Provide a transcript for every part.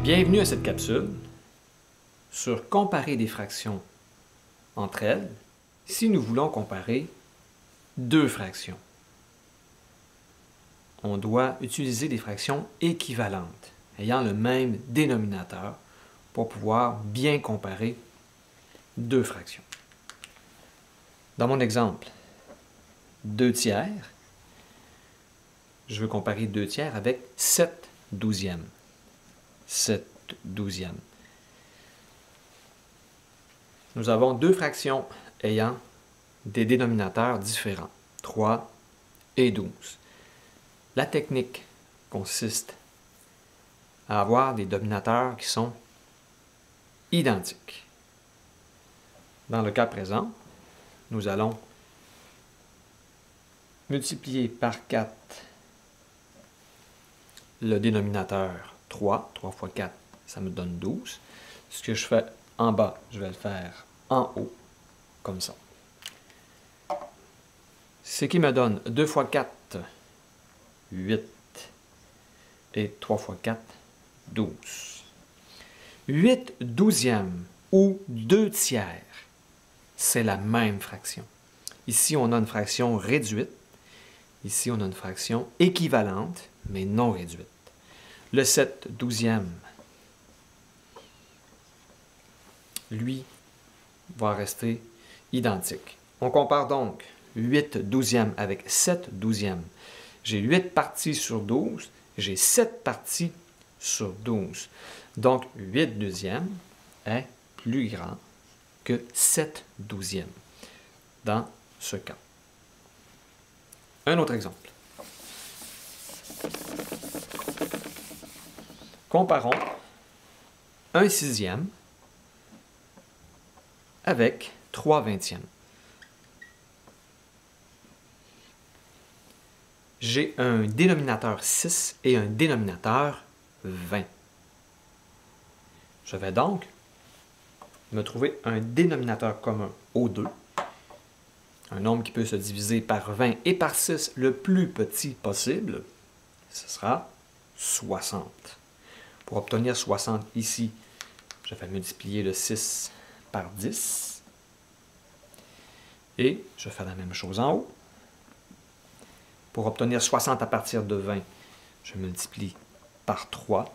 Bienvenue à cette capsule sur comparer des fractions entre elles si nous voulons comparer deux fractions. On doit utiliser des fractions équivalentes, ayant le même dénominateur pour pouvoir bien comparer deux fractions. Dans mon exemple, 2 tiers, je veux comparer 2 tiers avec 7 douzièmes. 7 douzièmes. Nous avons deux fractions ayant des dénominateurs différents, 3 et 12. La technique consiste à avoir des dénominateurs qui sont identiques. Dans le cas présent, nous allons multiplier par 4 le dénominateur 3. 3 fois 4, ça me donne 12. Ce que je fais en bas, je vais le faire en haut, comme ça. Ce qui me donne 2 fois 4, 8. Et 3 fois 4, 12. 8 douzièmes ou 2 tiers, c'est la même fraction. Ici, on a une fraction réduite. Ici, on a une fraction équivalente, mais non réduite. Le 7 douzième, lui, va rester identique. On compare donc 8 douzièmes avec 7 douzièmes. J'ai 8 parties sur 12, j'ai 7 parties sur 12. Donc, 8 douzièmes est plus grand que 7 douzièmes dans ce cas. Un autre exemple. Comparons 1 sixième avec 3 vingtièmes. J'ai un dénominateur 6 et un dénominateur 20. Je vais donc me trouver un dénominateur commun aux deux. Un nombre qui peut se diviser par 20 et par 6 le plus petit possible, ce sera 60. Pour obtenir 60 ici, je vais multiplier le 6 par 10. Et je fais la même chose en haut. Pour obtenir 60 à partir de 20, je multiplie par 3.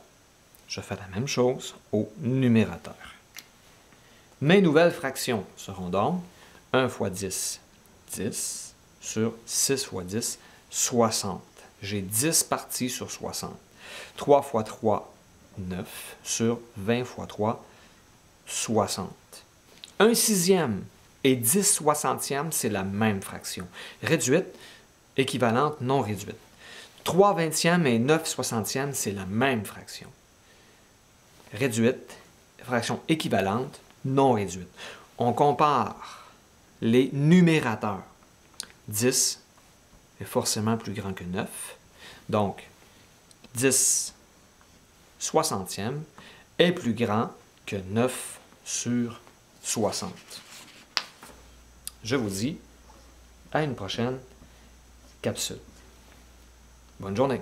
Je fais la même chose au numérateur. Mes nouvelles fractions seront donc 1 fois 10, 10, sur 6 fois 10, 60. J'ai 10 parties sur 60. 3 fois 3, 9, sur 20 fois 3, 60. 1 sixième et 10 soixantièmes, c'est la même fraction. Réduite, équivalente, non réduite. 3 vingtièmes et 9 soixantièmes, c'est la même fraction. Réduite, fraction équivalente, non réduite. On compare les numérateurs. 10 est forcément plus grand que 9. Donc, 10 soixantièmes est plus grand que 9 sur 60. Je vous dis à une prochaine capsule. Bonne journée!